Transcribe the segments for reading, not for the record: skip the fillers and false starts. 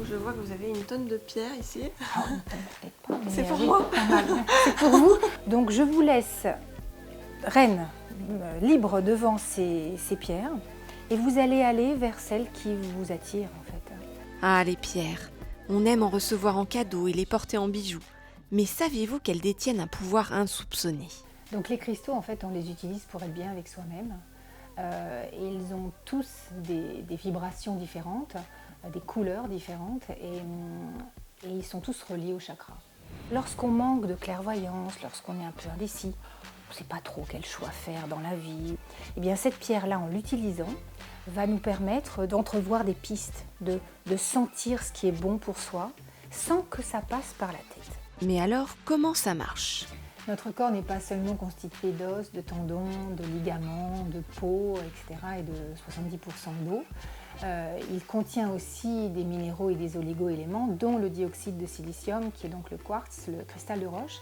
je vois que vous avez une tonne de pierres ici. Ah, une tonne, peut-être pas, mais C'est pour oui, moi. pas mal. C'est pour vous. Donc je vous laisse, reine, libre devant ces pierres et vous allez aller vers celles qui vous attirent en fait. Ah, les pierres. On aime en recevoir en cadeau et les porter en bijoux. Mais saviez-vous qu'elles détiennent un pouvoir insoupçonné ? Donc les cristaux, en fait, on les utilise pour être bien avec soi-même. Ils ont tous des vibrations différentes, des couleurs différentes et ils sont tous reliés au chakra. Lorsqu'on manque de clairvoyance, lorsqu'on est un peu indécis, on ne sait pas trop quel choix faire dans la vie, eh bien cette pierre-là, en l'utilisant, va nous permettre d'entrevoir des pistes, de sentir ce qui est bon pour soi, sans que ça passe par la tête. Mais alors, comment ça marche ? Notre corps n'est pas seulement constitué d'os, de tendons, de ligaments, de peau, etc. et de 70% d'eau. Il contient aussi des minéraux et des oligo-éléments, dont le dioxyde de silicium, qui est donc le quartz, le cristal de roche.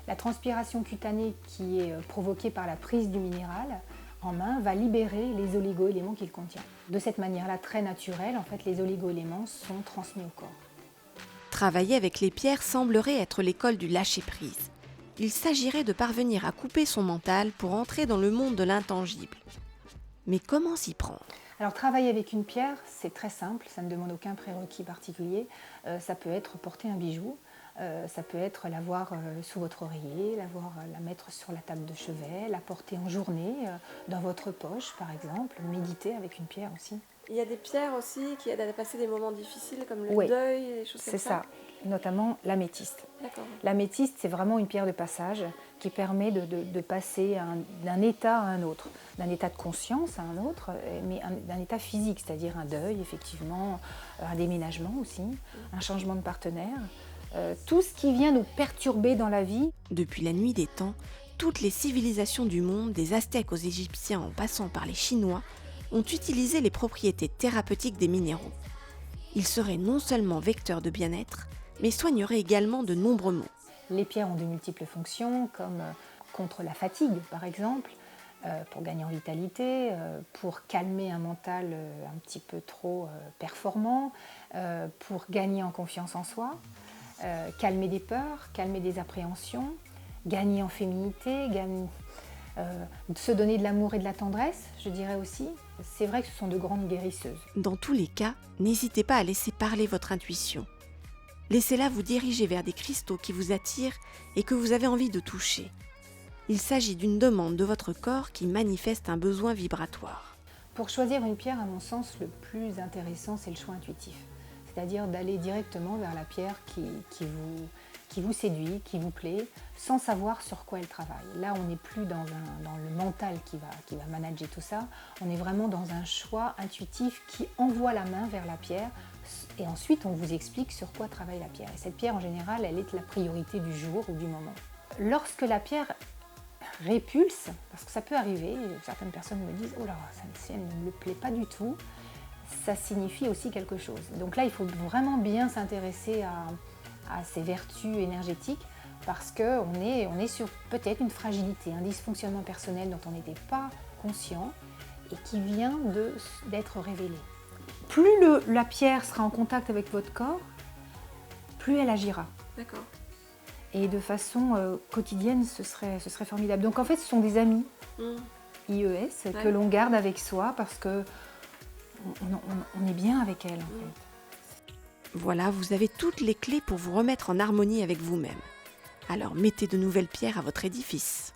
La transpiration cutanée qui est provoquée par la prise du minéral en main va libérer les oligo-éléments qu'il contient. De cette manière-là, très naturelle, en fait, les oligo-éléments sont transmis au corps. Travailler avec les pierres semblerait être l'école du lâcher-prise. Il s'agirait de parvenir à couper son mental pour entrer dans le monde de l'intangible. Mais comment s'y prendre ? Alors travailler avec une pierre, c'est très simple, ça ne demande aucun prérequis particulier. Ça peut être porter un bijou, ça peut être l'avoir sous votre oreiller, la mettre sur la table de chevet, la porter en journée, dans votre poche par exemple, méditer avec une pierre aussi. Il y a des pierres aussi qui aident à passer des moments difficiles comme le Oui, deuil et des choses comme ça. C'est ça, notamment l'améthyste. D'accord. L'améthyste, c'est vraiment une pierre de passage qui permet de passer d'un état à un autre, d'un état de conscience à un autre, mais d'un état physique, c'est-à-dire un deuil, effectivement, un déménagement aussi, un changement de partenaire. Tout ce qui vient nous perturber dans la vie. Depuis la nuit des temps, toutes les civilisations du monde, des Aztèques aux Égyptiens en passant par les Chinois, ont utilisé les propriétés thérapeutiques des minéraux. Ils seraient non seulement vecteurs de bien-être, mais soigneraient également de nombreux maux. Les pierres ont de multiples fonctions, comme contre la fatigue par exemple, pour gagner en vitalité, pour calmer un mental un petit peu trop performant, pour gagner en confiance en soi, calmer des peurs, calmer des appréhensions, gagner en féminité, se donner de l'amour et de la tendresse, je dirais aussi. C'est vrai que ce sont de grandes guérisseuses. Dans tous les cas, n'hésitez pas à laisser parler votre intuition. Laissez-la vous diriger vers des cristaux qui vous attirent et que vous avez envie de toucher. Il s'agit d'une demande de votre corps qui manifeste un besoin vibratoire. Pour choisir une pierre, à mon sens, le plus intéressant, c'est le choix intuitif. C'est-à-dire d'aller directement vers la pierre qui vous séduit, qui vous plaît, sans savoir sur quoi elle travaille. Là, on n'est plus dans le mental qui va manager tout ça. On est vraiment dans un choix intuitif qui envoie la main vers la pierre et ensuite on vous explique sur quoi travaille la pierre. Et cette pierre, en général, elle est la priorité du jour ou du moment. Lorsque la pierre répulse, parce que ça peut arriver, certaines personnes me disent « Oh là, ça ne me plaît pas du tout », ça signifie aussi quelque chose. Donc là, il faut vraiment bien s'intéresser à ces vertus énergétiques parce qu'on est sur peut-être une fragilité, un dysfonctionnement personnel dont on n'était pas conscient et qui vient d'être révélé. Plus la pierre sera en contact avec votre corps, plus elle agira. D'accord. Et de façon quotidienne, ce serait formidable. Donc en fait, ce sont des amis IES que l'on garde avec soi parce que on est bien avec elles en fait. Voilà, vous avez toutes les clés pour vous remettre en harmonie avec vous-même. Alors mettez de nouvelles pierres à votre édifice.